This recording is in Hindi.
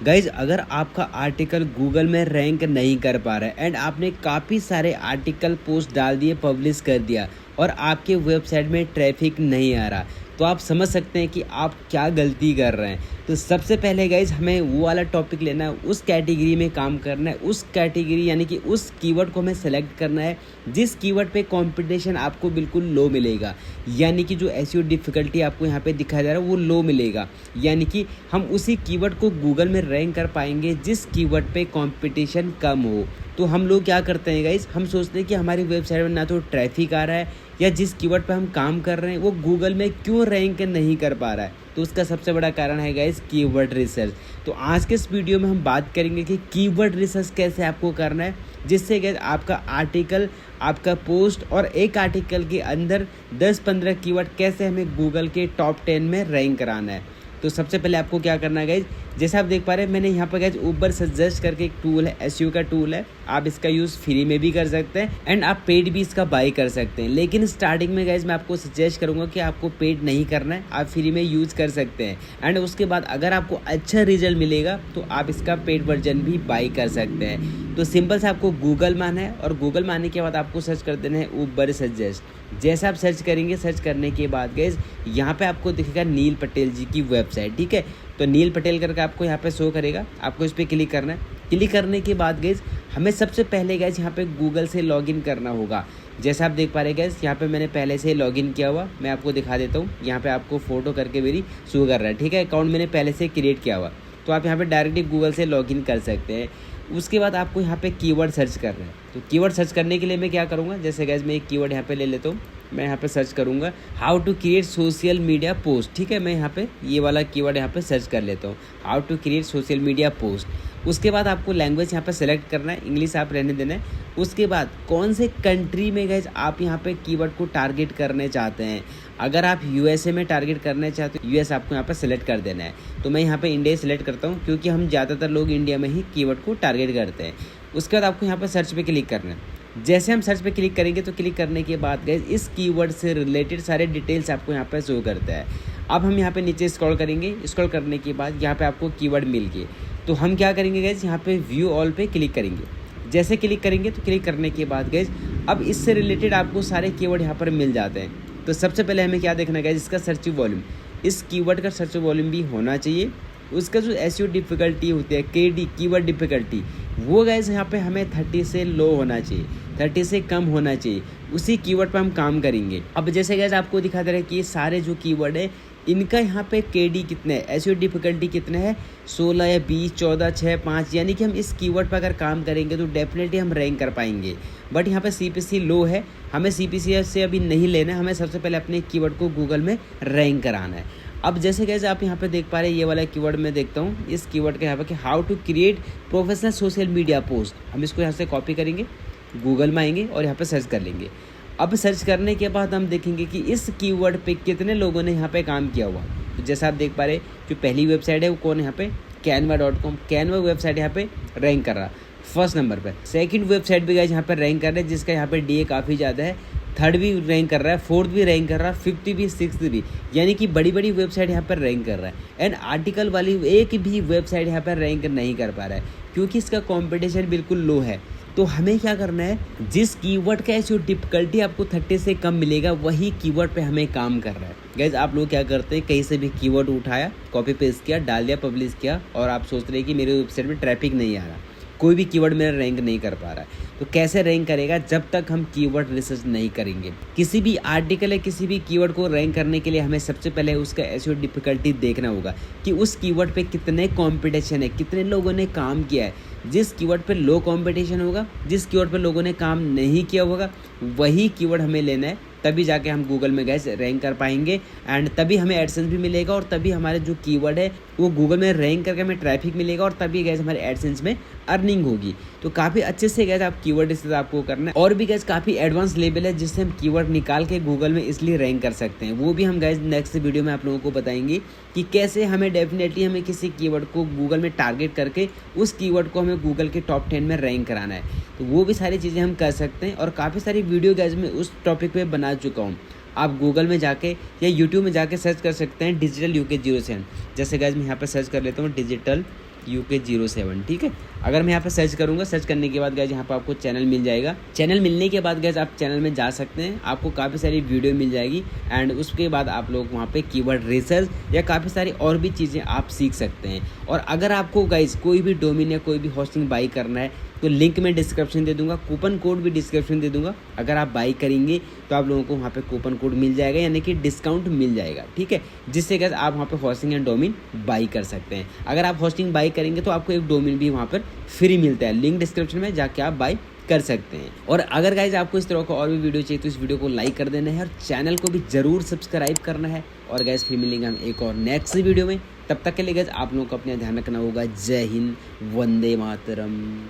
गाइज अगर आपका आर्टिकल गूगल में रैंक नहीं कर पा रहा है एंड आपने काफ़ी सारे आर्टिकल पोस्ट डाल दिए, पब्लिश कर दिया और आपके वेबसाइट में ट्रैफिक नहीं आ रहा, तो आप समझ सकते हैं कि आप क्या गलती कर रहे हैं। तो सबसे पहले गाइज हमें वो वाला टॉपिक लेना है, उस कैटेगरी में काम करना है, उस कैटेगरी यानी कि उस कीवर्ड को हमें सेलेक्ट करना है जिस कीवर्ड पे कंपटीशन आपको बिल्कुल लो मिलेगा, यानी कि जो एसईओ डिफ़िकल्टी आपको यहाँ पे दिखाया जा रहा है वो लो मिलेगा, यानी कि हम उसी कीवर्ड को गूगल में रैंक कर पाएंगे जिस कीवर्ड पे कंपटीशन कम हो। तो हम लोग क्या करते हैं गाइज, हम सोचते हैं कि हमारी वेबसाइट में ना तो ट्रैफिक आ रहा है या जिस कीवर्ड पे हम काम कर रहे हैं वो गूगल में क्यों रैंक नहीं कर पा रहा है, तो उसका सबसे बड़ा कारण है गाइज कीवर्ड रिसर्च। तो आज के इस वीडियो में हम बात करेंगे कि कीवर्ड रिसर्च कैसे आपको करना है जिससे गाइज आपका आर्टिकल, आपका पोस्ट और एक आर्टिकल के अंदर 10-15 कीवर्ड कैसे हमें गूगल के टॉप 10 में रैंक कराना है। तो सबसे पहले आपको क्या करना है गाइज, जैसे आप देख पा रहे हैं मैंने यहाँ पर गाइज ऊपर सजेस्ट करके एक टूल है, एसईओ का टूल है, आप इसका यूज़ फ्री में भी कर सकते हैं एंड आप पेड भी इसका बाय कर सकते हैं। लेकिन स्टार्टिंग में गाइज मैं आपको सजेस्ट करूँगा कि आपको पेड नहीं करना है, आप फ्री में यूज़ कर सकते हैं एंड उसके बाद अगर आपको अच्छा रिजल्ट मिलेगा तो आप इसका पेड वर्जन भी बाई कर सकते हैं। तो सिंपल से आपको गूगल में आना है और गूगल में आने के बाद आपको सर्च कर देना है ऊबर सजेस्ट। जैसे आप सर्च करेंगे, सर्च करने के बाद गाइज यहाँ पे आपको दिखेगा नील पटेल जी की वेबसाइट, ठीक है। तो नील पटेल करके आपको यहाँ पे शो करेगा, आपको इस पर क्लिक करना है। क्लिक करने के बाद गाइज हमें सबसे पहले गाइज यहाँ पे गूगल से लॉगिन करना होगा। जैसे आप देख पा रहे गाइज यहाँ पे मैंने पहले से लॉगिन किया हुआ, मैं आपको दिखा देता हूँ। यहाँ पे आपको फोटो करके मेरी शो कर रहा है, ठीक है। अकाउंट मैंने पहले से क्रिएट किया हुआ, तो आप यहाँ पे डायरेक्टली गूगल से लॉगिन कर सकते हैं। उसके बाद आपको यहाँ पे कीवर्ड सर्च करना है। तो कीवर्ड सर्च करने के लिए मैं क्या करूँगा, जैसे गाइज मैं एक कीवर्ड यहाँ पे ले लेता हूँ, मैं यहाँ पे सर्च करूँगा how to create social media post, ठीक है। मैं यहाँ पे ये वाला कीवर्ड यहाँ पे सर्च कर लेता हूँ, how to create social media post. उसके बाद आपको लैंग्वेज यहाँ पे सेलेक्ट करना है, इंग्लिश आप रहने देना है। उसके बाद कौन से कंट्री में गाइज आप यहाँ पे कीवर्ड को टारगेट करने चाहते हैं। अगर आप यूएसए में टारगेट करना चाहते हो, यूएस आपको यहाँ पर सेलेक्ट कर देना है। तो मैं यहाँ पे इंडिया सेलेक्ट करता हूँ क्योंकि हम ज़्यादातर लोग इंडिया में ही कीवर्ड को टारगेट करते हैं। उसके बाद आपको यहाँ पर सर्च पे क्लिक करना है। जैसे हम सर्च पे क्लिक करेंगे तो क्लिक करने के बाद गाइस इस कीवर्ड से रिलेटेड सारे डिटेल्स आपको यहाँ पे शो करता है। अब हम यहाँ पे नीचे स्क्रॉल करेंगे, स्क्रॉल करने के बाद यहाँ पे आपको कीवर्ड मिल गए, तो हम क्या करेंगे गाइस, यहाँ पे व्यू ऑल पे क्लिक करेंगे। जैसे क्लिक करेंगे तो क्लिक करने के बाद गाइस अब इससे रिलेटेड आपको सारे कीवर्ड यहाँ पर मिल जाते हैं। तो सबसे पहले हमें क्या देखना है गाइस, इसका सर्च वॉल्यूम, इस कीवर्ड का सर्च वॉल्यूम भी होना चाहिए। उसका जो एसईओ डिफ़िकल्टी होती है, केडी कीवर्ड डिफ़िकल्टी, वो गाइस यहाँ पे हमें 30 से लो होना चाहिए, 30 से कम होना चाहिए। उसी कीवर्ड पे हम काम करेंगे। अब जैसे गाइस आपको दिखा दे रहा है कि ये सारे जो कीवर्ड है इनका यहाँ पे केडी कितने है, एसईओ डिफ़िकल्टी कितने हैं, 16 या 20, 14, 6, 5, यानी कि हम इस कीवर्ड पर अगर काम करेंगे तो डेफिनेटली हम रैंक कर पाएंगे। बट यहाँ पे सीपीसी लो है, हमें सीपीसी से अभी नहीं लेना है, हमें सबसे पहले अपने कीवर्ड को गूगल में रैंक कराना है। अब जैसे कैसे आप यहाँ पे देख पा रहे हैं, ये वाला कीवर्ड मैं देखता हूँ, इस कीवर्ड के यहाँ पे कि how to create professional social media post, हम इसको यहाँ से कॉपी करेंगे, गूगल में आएंगे और यहाँ पे सर्च कर लेंगे। अब सर्च करने के बाद हम देखेंगे कि इस कीवर्ड पे कितने लोगों ने यहाँ पे काम किया हुआ। तो जैसा आप देख पा रहे जो पहली वेबसाइट है वो कौन है, यहाँ पे canva.com, कैनवा वेबसाइट यहाँ पे रैंक कर रहा फर्स्ट नंबर पे। सेकंड वेबसाइट भी गाइस यहाँ पर रैंक कर रहे हैं जिसका यहाँ पे डीए काफ़ी ज़्यादा है, थर्ड भी रैंक कर रहा है, फोर्थ भी रैंक कर रहा है, फिफ्थ भी, सिक्स्थ भी, यानी कि बड़ी बड़ी वेबसाइट यहाँ पर रैंक कर रहा है। एंड आर्टिकल वाली एक भी वेबसाइट यहाँ पर रैंक नहीं कर पा रहा है क्योंकि इसका कंपटीशन बिल्कुल लो है। तो हमें क्या करना है, जिस कीवर्ड का एसईओ डिफ़िकल्टी आपको 30 से कम मिलेगा वही कीवर्ड पे हमें काम कर रहा है। गाइज आप लोग क्या करते हैं, कहीं से भी कीवर्ड उठाया, कॉपी पेस्ट किया, डाल दिया, पब्लिश किया और आप सोच रहे हैं कि मेरे वेबसाइट में ट्रैफिक नहीं आ रहा, कोई भी कीवर्ड मेरा रैंक नहीं कर पा रहा है। तो कैसे रैंक करेगा, जब तक हम कीवर्ड रिसर्च नहीं करेंगे। किसी भी आर्टिकल या किसी भी कीवर्ड को रैंक करने के लिए हमें सबसे पहले उसका एसईओ डिफ़िकल्टी देखना होगा कि उस कीवर्ड पे कितने कंपटीशन है, कितने लोगों ने काम किया है। जिस कीवर्ड पे लो कंपटीशन होगा, जिस कीवर्ड पे लोगों ने काम नहीं किया होगा, वही कीवर्ड हमें लेना है, तभी जाके हम गूगल में गैस रैंक कर पाएंगे एंड तभी हमें एडसेंस भी मिलेगा और तभी हमारे जो कीवर्ड है वो गूगल में रैंक करके हमें ट्रैफिक मिलेगा और तभी गैस हमारे एडसेंस में अर्निंग होगी। तो काफ़ी अच्छे से गैस आप कीवर्ड रिसर्च आपको करना है और भी गैस काफ़ी एडवांस लेवल है जिससे हम कीवर्ड निकाल के गूगल में इसलिए रैंक कर सकते हैं। वो भी हम गैस नेक्स्ट वीडियो में आप लोगों को बताएंगे कि कैसे हमें डेफिनेटली हमें किसी कीवर्ड को गूगल में टारगेट करके उस कीवर्ड को हमें गूगल के टॉप 10 में रैंक कराना है। तो वो भी सारी चीज़ें हम कर सकते हैं और काफ़ी सारी वीडियो गैस में उस टॉपिक पे बना चुका हूँ। आप गूगल में जाके या यूट्यूब में जाके सर्च कर सकते हैं डिजिटल यूके 07। जैसे गाइज मैं यहाँ पर सर्च कर लेता हूँ डिजिटल UK07, ठीक है। अगर मैं यहाँ पे सर्च करूँगा, सर्च करने के बाद गाइज यहाँ पर आपको चैनल मिल जाएगा। चैनल मिलने के बाद गाइज आप चैनल में जा सकते हैं, आपको काफ़ी सारी वीडियो मिल जाएगी एंड उसके बाद आप लोग वहाँ पे कीवर्ड रिसर्च या काफ़ी सारी और भी चीज़ें आप सीख सकते हैं। और अगर आपको गाइज कोई भी डोमेन या कोई भी होस्टिंग बाई करना है तो लिंक मैं डिस्क्रिप्शन दे दूंगा, कूपन कोड भी डिस्क्रिप्शन दे दूंगा। अगर आप बाई करेंगे तो आप लोगों को वहाँ पे कूपन कोड मिल जाएगा, यानी कि डिस्काउंट मिल जाएगा, ठीक है, जिससे गाइस आप वहाँ पे होस्टिंग एंड डोमेन बाई कर सकते हैं। अगर आप होस्टिंग बाई करेंगे तो आपको एक डोमेन भी वहाँ पर फ्री मिलता है, लिंक डिस्क्रिप्शन में जाके आप बाई कर सकते हैं। और अगर गाइज आपको इस तरह का और भी वीडियो चाहिए तो इस वीडियो को लाइक कर देना है और चैनल को भी ज़रूर सब्सक्राइब करना है। और गाइज फिर मिलेंगे हम एक और नेक्स्ट वीडियो में, तब तक के लिए गाइज आप लोगों को अपना ध्यान रखना होगा। जय हिंद, वंदे मातरम।